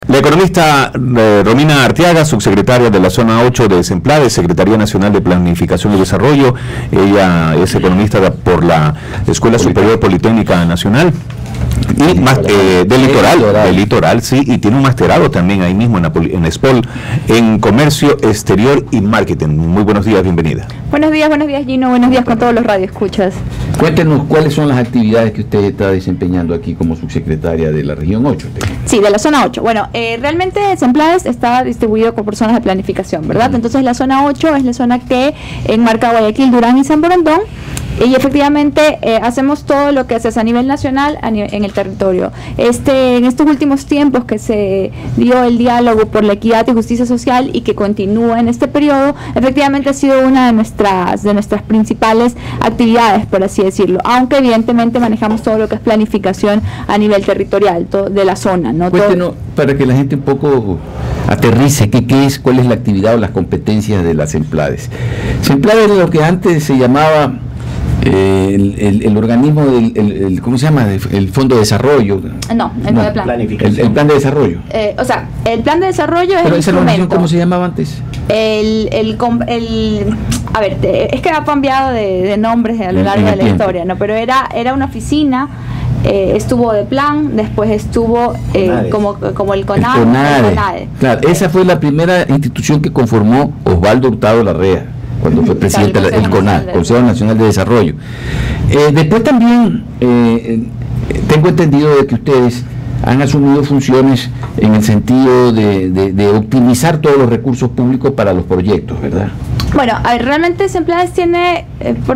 La economista Romina Arteaga, subsecretaria de la Zona 8 de Semplades, Secretaría Nacional de Planificación y Desarrollo. Ella es economista por la Escuela Superior Politécnica Nacional. Y del litoral, sí, y tiene un masterado también ahí mismo en ESPOL, en Comercio Exterior y Marketing. Muy buenos días, bienvenida. Buenos días Gino, buenos días con todos los radioescuchas. Cuéntenos cuáles son las actividades que usted está desempeñando aquí como subsecretaria de la región 8. Sí, de la zona 8. Bueno, realmente Semplades está distribuido por zonas de planificación, ¿verdad? Entonces la zona 8 es la zona que enmarca Guayaquil, Durán y San Borondón. Y efectivamente hacemos todo lo que se hace a nivel nacional en el territorio. En estos últimos tiempos que se dio el diálogo por la equidad y justicia social y que continúa en este periodo, efectivamente ha sido una de nuestras principales actividades, por así decirlo, aunque evidentemente manejamos todo lo que es planificación a nivel territorial de la zona, ¿no? Cuéntenos, para que la gente un poco aterrice, cuál es la actividad o las competencias de las Semplades. Semplades es lo que antes se llamaba el organismo del ¿cómo se llama? El Fondo de Desarrollo. No, el plan. El plan de desarrollo. O sea, el plan de desarrollo ¿Pero es esa organización cómo se llamaba antes? A ver, es que ha cambiado de nombres a lo largo de la historia, ¿no? Pero era una oficina. Estuvo de plan, después estuvo como el CONADE. Claro, esa fue la primera institución que conformó Osvaldo Hurtado Larrea cuando fue presidente del CONADE, Consejo Nacional de Desarrollo. Después también tengo entendido de que ustedes han asumido funciones en el sentido de optimizar todos los recursos públicos para los proyectos, ¿verdad? Bueno, realmente Semplades tiene,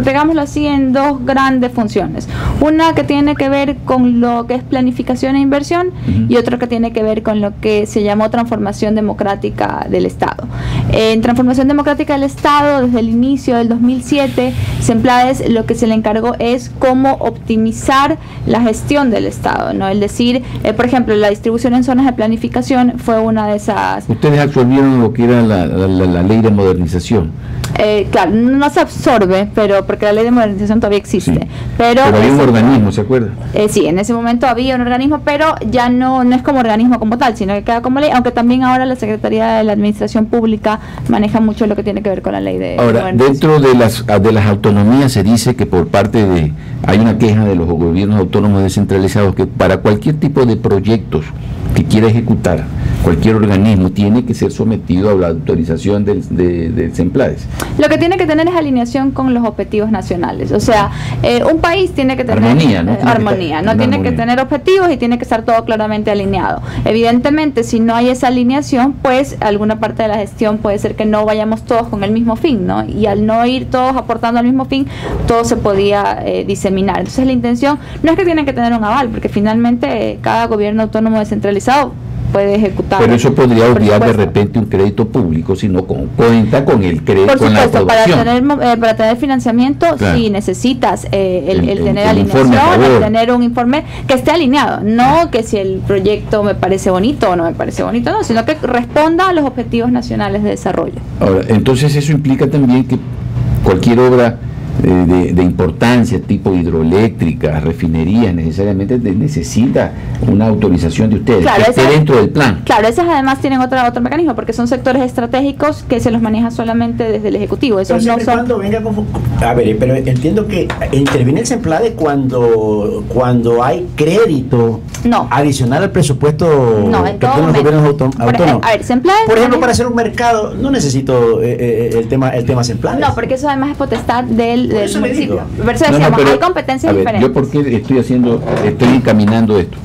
digámoslo así, en dos grandes funciones. Una que tiene que ver con lo que es planificación e inversión y otra que tiene que ver con lo que se llamó transformación democrática del Estado. En transformación democrática del Estado, desde el inicio del 2007, Semplades lo que se le encargó es cómo optimizar la gestión del Estado, ¿no? Es decir, por ejemplo, la distribución en zonas de planificación fue una de esas. Ustedes absorbieron lo que era la ley de modernización. Claro, no se absorbe, pero porque la ley de modernización todavía existe. Sí, pero había un organismo, ¿se acuerda? Sí, en ese momento había un organismo, pero ya no es como organismo como tal, sino que queda como ley, aunque también ahora la Secretaría de la Administración Pública maneja mucho lo que tiene que ver con la ley de Ahora, dentro de las autonomías se dice que hay una queja de los gobiernos autónomos descentralizados que para cualquier tipo de proyectos que quiera ejecutar cualquier organismo tiene que ser sometido a la autorización del Semplades. Lo que tiene que tener es alineación con los objetivos nacionales. O sea, un país tiene que tener armonía, ¿no? Tiene que tener objetivos y tiene que estar todo claramente alineado. Evidentemente, si no hay esa alineación, pues alguna parte de la gestión puede ser que no vayamos todos con el mismo fin, ¿no? Y al no ir todos aportando al mismo fin, todo se podía diseminar. Entonces la intención no es que tienen que tener un aval, porque finalmente cada gobierno autónomo descentralizado puede ejecutar. Pero eso podría obviar de repente un crédito público si no cuenta con el crédito, por supuesto, con la aprobación. Para tener financiamiento, claro, sí necesitas el tener alineación, el tener un informe que esté alineado, no que si el proyecto me parece bonito o no me parece bonito, no, sino que responda a los objetivos nacionales de desarrollo. Ahora, entonces eso implica también que cualquier obra de importancia, tipo hidroeléctrica, refinería, necesariamente necesita una autorización de ustedes, claro, que esté dentro del plan. Claro, esas además tienen otro mecanismo, porque son sectores estratégicos que se los maneja solamente desde el Ejecutivo. Eso no son... A ver, pero entiendo que interviene el Semplades cuando hay crédito adicional al presupuesto que tienen los gobiernos autónomos. A ver, Semplades, por ejemplo, para hacer un mercado no necesito el tema Semplades. No, porque eso además es potestad del municipio. Pero hay competencias diferentes. Yo por qué estoy encaminando esto,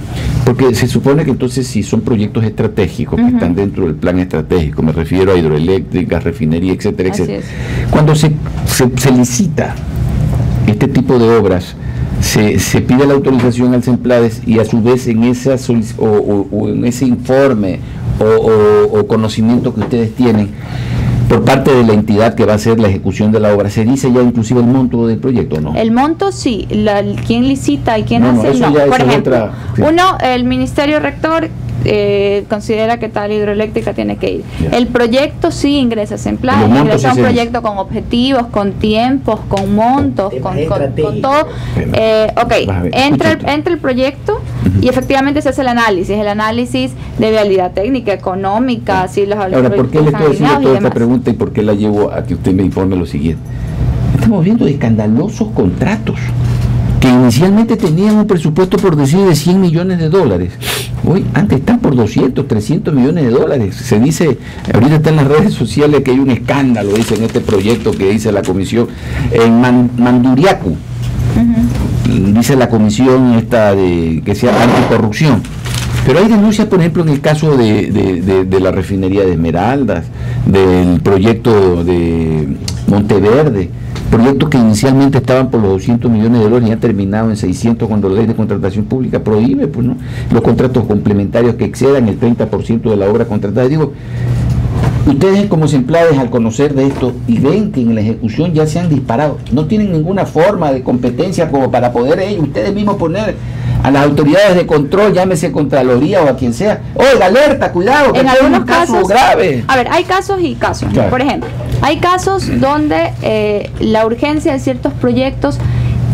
porque se supone que entonces si son proyectos estratégicos que están dentro del plan estratégico, me refiero a hidroeléctricas, refinería, etcétera, etcétera. Cuando se licita este tipo de obras, se pide la autorización al Semplades y a su vez en esa en ese informe o conocimiento que ustedes tienen por parte de la entidad que va a hacer la ejecución de la obra, ¿se dice ya inclusive el monto del proyecto o no? El monto sí, quién licita y quién hace, no. Por ejemplo, el Ministerio Rector considera que tal hidroeléctrica tiene que ir. Yeah. El proyecto sí ingresa a Semplades, ingresa un proyecto con objetivos, con tiempos, con montos, con todo. Entra el proyecto y efectivamente se hace el análisis de viabilidad técnica, económica, si los Ahora, ¿por qué le estoy haciendo toda esta pregunta y por qué la llevo a que usted me informe lo siguiente? Estamos viendo escandalosos contratos que inicialmente tenían un presupuesto, por decir, de 100 millones de dólares. Hoy, antes están por 200, 300 millones de dólares. Se dice, ahorita está en las redes sociales que hay un escándalo, dice, en este proyecto que dice la comisión en Manduriacu. Dice la comisión esta que sea anticorrupción. Pero hay denuncias, por ejemplo, en el caso de la refinería de Esmeraldas, del proyecto de Monteverde, proyectos que inicialmente estaban por los 200 millones de dólares y han terminado en 600 cuando la ley de contratación pública prohíbe, pues, ¿no?, los contratos complementarios que excedan el 30% de la obra contratada. Digo, ustedes como empleados, al conocer de esto y ven que en la ejecución ya se han disparado, no tienen ninguna forma de competencia como para poder ustedes mismos poner a las autoridades de control, llámese Contraloría o a quien sea, oiga, alerta, cuidado, que en algunos casos grave. A ver, hay casos y casos. Claro. Por ejemplo, hay casos donde la urgencia de ciertos proyectos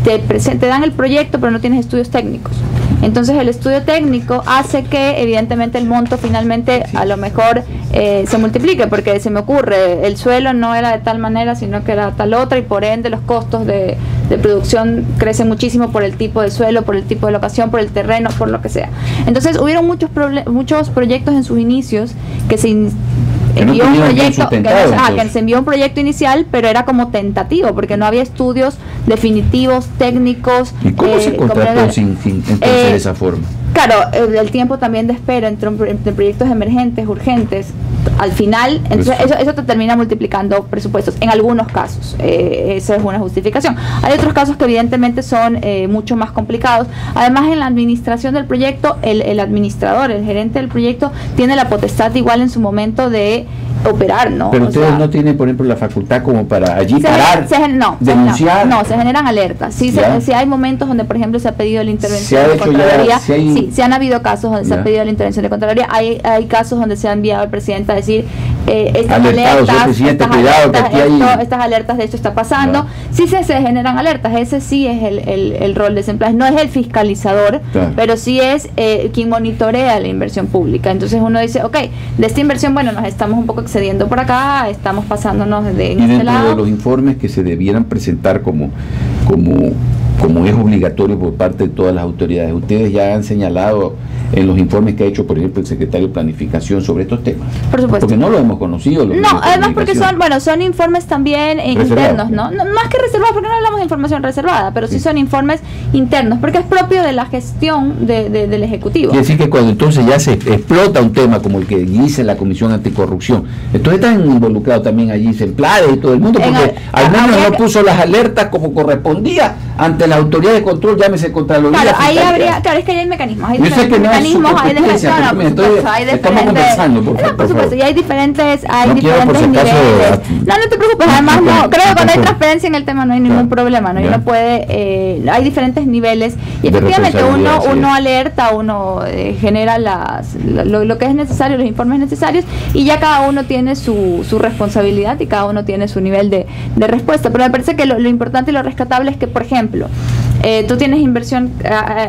te dan el proyecto pero no tienes estudios técnicos. Entonces el estudio técnico hace que evidentemente el monto finalmente a lo mejor se multiplique, porque se me ocurre, el suelo no era de tal manera sino que era tal otra, y por ende los costos de producción crecen muchísimo por el tipo de suelo, por el tipo de locación, por el terreno, por lo que sea. Entonces hubieron muchos proyectos en sus inicios que se envió un proyecto, que se envió un proyecto inicial, pero era como tentativo, porque no había estudios definitivos, técnicos. ¿Y cómo se contrató sin entonces de esa forma? Claro, el tiempo también de espera entre proyectos emergentes, urgentes, al final, entonces eso te termina multiplicando presupuestos, en algunos casos, esa es una justificación. Hay otros casos que evidentemente son mucho más complicados. Además, en la administración del proyecto, el administrador, el gerente del proyecto, tiene la potestad igual en su momento de operar, ¿no? Pero ustedes no tienen, por ejemplo, la facultad como para allí parar, denunciar. No, se generan alertas. Sí, si hay momentos donde, por ejemplo, se ha pedido la intervención de Contraloría. Sí, han habido casos donde se ha pedido la intervención de Contraloría. Hay casos donde se ha enviado al presidente a decir estas alertas de esto está pasando. Sí se generan alertas. Ese sí es el rol de SEMPLADES. No es el fiscalizador, pero sí es quien monitorea la inversión pública. Entonces uno dice, ok, de esta inversión, bueno, nos estamos un poco excediendo por acá, estamos pasándonos en este lado. De los informes que se debieran presentar como es obligatorio por parte de todas las autoridades, ustedes ya han señalado en los informes que ha hecho, por ejemplo, el secretario de Planificación sobre estos temas. Por supuesto. Porque no lo hemos conocido. No, además porque son informes también internos, ¿no? Más que reservados, porque no hablamos de información reservada, pero sí son informes internos, porque es propio de la gestión del Ejecutivo. Quiere decir que cuando entonces ya se explota un tema como el que dice la Comisión Anticorrupción, entonces están involucrados también allí SEMPLADES y todo el mundo, porque al menos no puso las alertas como corrempondía ante la autoridad de control, llámese Contraloría. Claro, ahí habría, claro, es que hay mecanismos, hay diferentes mecanismos, hay estamos conversando, por supuesto, y hay diferentes niveles. No te preocupes, además creo que cuando hay transparencia en el tema no hay ningún problema, ¿no? Y uno puede, hay diferentes niveles, y efectivamente uno alerta, uno genera lo que es necesario, los informes necesarios, y ya cada uno tiene su responsabilidad y cada uno tiene su nivel de respuesta. Pero me parece que lo importante y lo rescatable es que, por ejemplo, tú tienes inversión,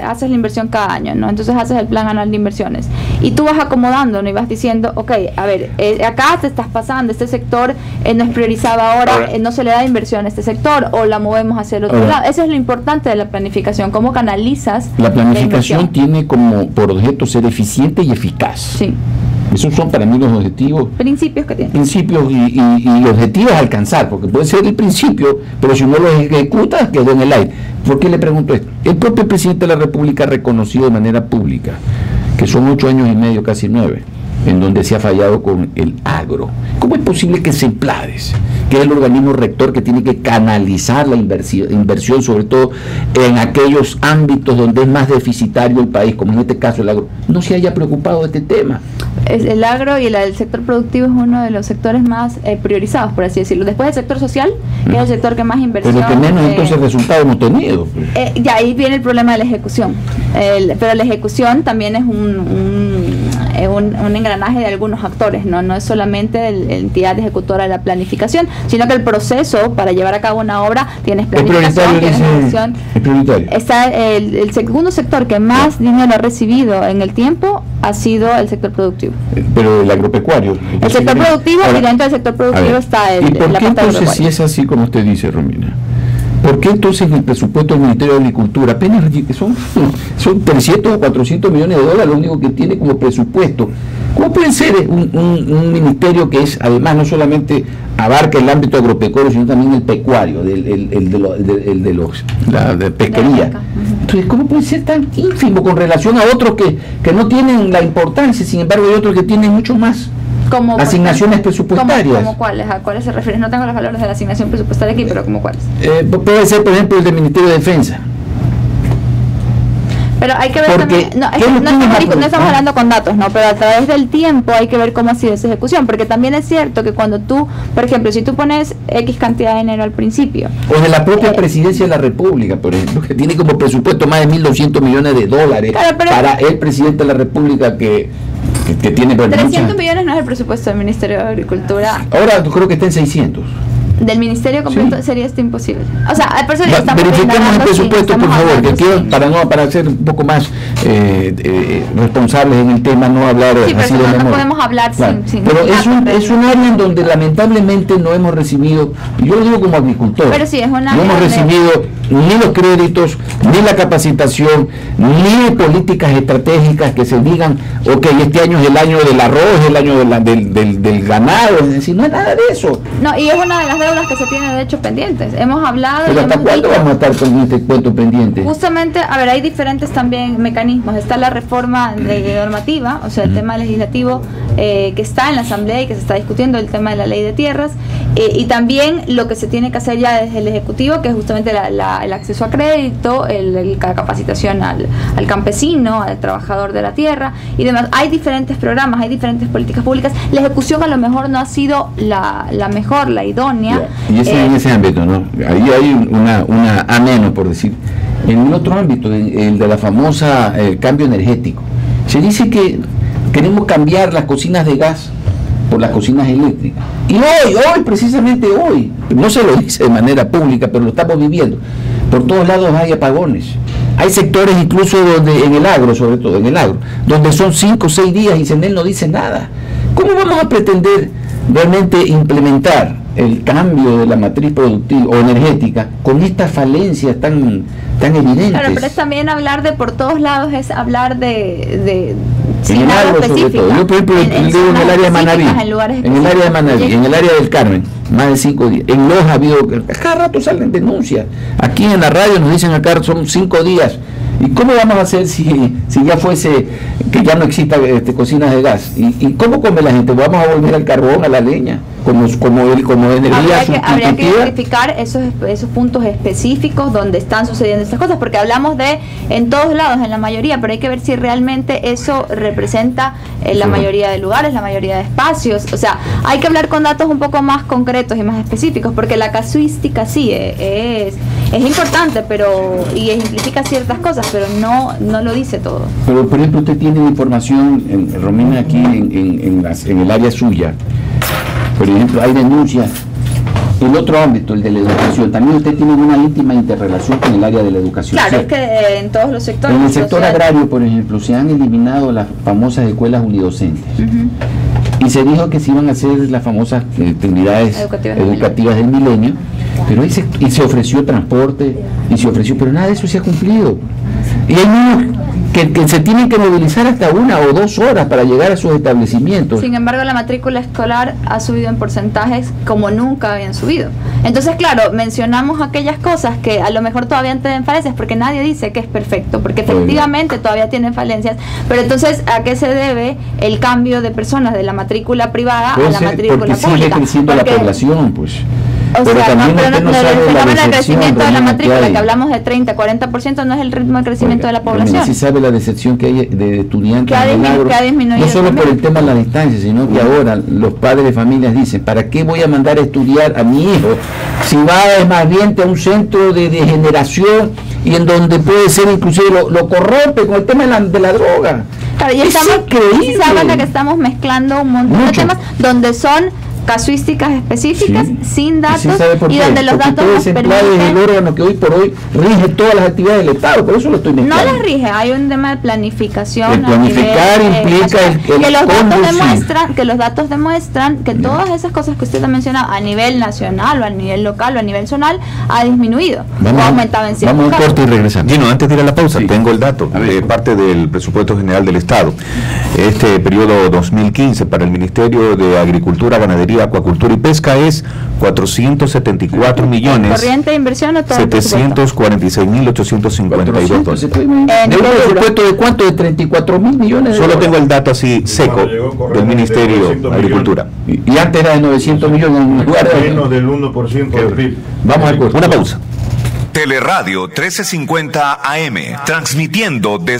haces la inversión cada año, ¿no? Entonces haces el plan anual de inversiones y tú vas acomodando, ¿no? Y vas diciendo, ok, a ver, acá te estás pasando, este sector no es priorizado ahora, no se le da inversión a este sector, o la movemos hacia el otro lado. Eso es lo importante de la planificación, cómo canalizas la planificación. Tiene como por objeto ser eficiente y eficaz. Sí. Esos son para mí los objetivos. Principios que tienen. Principios y objetivos a alcanzar, porque puede ser el principio, pero si no lo ejecuta, quedó en el aire. ¿Por qué le pregunto esto? El propio presidente de la República ha reconocido de manera pública que son 8 años y medio, casi 9, en donde se ha fallado con el agro. ¿Cómo es posible que SEMPLADES, que es el organismo rector que tiene que canalizar la inversión, sobre todo en aquellos ámbitos donde es más deficitario el país, como en este caso el agro, no se haya preocupado de este tema? El agro y el sector productivo es uno de los sectores más priorizados, por así decirlo. Después del sector social, que es el sector que más inversión... Pero que menos entonces resultados hemos tenido. Y ahí viene el problema de la ejecución. Pero la ejecución también es un engranaje de algunos actores, no es solamente la entidad ejecutora de la planificación, sino que el proceso para llevar a cabo una obra tienes planificación, tienes ejecución. Está el segundo sector que más dinero ha recibido en el tiempo ha sido el sector productivo. Pero el agropecuario. El sector productivo, y dentro del sector productivo está ¿y por qué entonces, si es así como usted dice, Romina? ¿Por qué entonces el presupuesto del Ministerio de Agricultura apenas son 300 o 400 millones de dólares, lo único que tiene como presupuesto? ¿Cómo puede ser un ministerio que es, además, no solamente abarca el ámbito agropecuario, sino también el pecuario, la de pesquería? Entonces, ¿cómo puede ser tan ínfimo con relación a otros que no tienen la importancia, sin embargo hay otros que tienen mucho más? Como asignaciones presupuestarias. ¿Cómo cuáles? ¿A cuáles se refiere? No tengo los valores de la asignación presupuestaria aquí, pero ¿cómo cuáles? Puede ser, por ejemplo, el del Ministerio de Defensa. Pero hay que ver también, no estamos hablando con datos, ¿no? Pero a través del tiempo hay que ver cómo ha sido esa ejecución, porque también es cierto que cuando tú, por ejemplo, si tú pones X cantidad de dinero al principio. O de la propia Presidencia de la República, por ejemplo, que tiene como presupuesto más de 1.200 millones de dólares, claro, para el Presidente de la República que tiene... 300 millones no es el presupuesto del Ministerio de Agricultura. Ahora creo que está en 600. Del ministerio completo, sí. Sería esto imposible. O sea, por eso verifiquemos el presupuesto, por favor, que quiero, para ser un poco más responsables en el tema, no hablar así de memoria. No podemos hablar sin pero es un área en donde lamentablemente no hemos recibido, y yo lo digo como agricultor, pero sí, es una no hemos recibido ni los créditos, ni la capacitación, ni políticas estratégicas que se digan, ok, este año es el año del arroz, el año del ganado, es decir, no es nada de eso. No, y es una de las deudas que se tiene de hecho pendientes. Hemos hablado. ¿Pero hasta cuándo vamos a estar con este cuento pendiente? Justamente, a ver, hay diferentes también mecanismos. Está la reforma de normativa, o sea, el tema legislativo que está en la Asamblea y que se está discutiendo, el tema de la ley de tierras, y también lo que se tiene que hacer ya desde el Ejecutivo, que es justamente el acceso a crédito, la capacitación al campesino, al trabajador de la tierra y demás. Hay diferentes programas, hay diferentes políticas públicas. La ejecución a lo mejor no ha sido la mejor, la idónea. Y en ese ámbito, ¿no? Ahí hay una ameno, por decir. En el otro ámbito, el de la famosa cambio energético, se dice que queremos cambiar las cocinas de gas por las cocinas eléctricas. Y hoy, precisamente hoy, no se lo dice de manera pública, pero lo estamos viviendo. Por todos lados hay apagones. Hay sectores incluso donde, en el agro, sobre todo en el agro, donde son 5 o 6 días y CENEL no dice nada. ¿Cómo vamos a pretender realmente implementar el cambio de la matriz productiva o energética con estas falencias tan evidentes? Claro, pero es también hablar de por todos lados, es hablar de en el agro sobre todo. Yo por ejemplo digo en el área de Manaví, en el área del Carmen, más de 5 días. En Loja ha habido, cada rato salen denuncias. Aquí en la radio nos dicen acá son 5 días. ¿Y cómo vamos a hacer si ya fuese que ya no exista cocinas de gas? ¿Y cómo come la gente? ¿Vamos a volver al carbón, a la leña, como energía sustitutiva? Habría que verificar esos puntos específicos donde están sucediendo estas cosas, porque hablamos de en todos lados, en la mayoría, pero hay que ver si realmente eso representa la mayoría de lugares, la mayoría de espacios. O sea, hay que hablar con datos un poco más concretos y más específicos, porque la casuística sí es importante, pero y implica ciertas cosas, pero no lo dice todo. Pero por ejemplo, usted tiene información, Romina, aquí en el área suya. Por ejemplo, hay denuncias. El otro ámbito, el de la educación, también usted tiene una íntima interrelación con el área de la educación. Claro, ¿cierto? Es que en todos los sectores. En el sector agrario, por ejemplo, se han eliminado las famosas escuelas unidocentes. Y se dijo que se iban a hacer las famosas unidades educativas del milenio, pero y se ofreció transporte, pero nada de eso se ha cumplido. Y hay niños que se tienen que movilizar hasta 1 o 2 horas para llegar a sus establecimientos. Sin embargo, la matrícula escolar ha subido en porcentajes como nunca habían subido. Entonces, claro, mencionamos aquellas cosas que a lo mejor todavía tienen falencias, porque nadie dice que es perfecto, porque efectivamente todavía tienen falencias, pero entonces, ¿a qué se debe el cambio de personas de la matrícula privada a la matrícula pública? Porque sigue creciendo la población, pues. O sea, el crecimiento de la matrícula, que hablamos de 30, 40%, no es el ritmo de crecimiento de la población. Sí sabe la decepción que hay de estudiantes en el agro, no solo también por el tema de la distancia, sino que ahora los padres de familias dicen, ¿para qué voy a mandar a estudiar a mi hijo si va más bien a un centro de degeneración y en donde puede ser inclusive lo corrompe con el tema de la droga? Claro, y estamos, si se habla que estamos mezclando un montón de temas donde son casuísticas específicas, sin datos, y donde los datos nos permiten... es el órgano que hoy por hoy rige todas las actividades del Estado, por eso lo estoy mezclando. No las rige, hay un tema de planificación. El planificar implica que los datos demuestran que todas esas cosas que usted ha mencionado a nivel nacional o a nivel local o a nivel zonal ha disminuido o aumentado en ciertos casos. Vamos a un corte y regresamos. Gino, antes de ir a la pausa, tengo el dato de parte del presupuesto general del Estado. Este periodo 2015 para el Ministerio de Agricultura, Ganadería, Acuacultura y Pesca es 474 millones corriente de inversión o todo 746.852 dólares. ¿Un presupuesto de cuánto? ¿De 34.000 millones? Solo tengo el dato así seco del Ministerio de Agricultura. Y antes era de 900 millones en lugar de menos del 1% del PIB. Vamos a una pausa. Teleradio 1350 AM, transmitiendo desde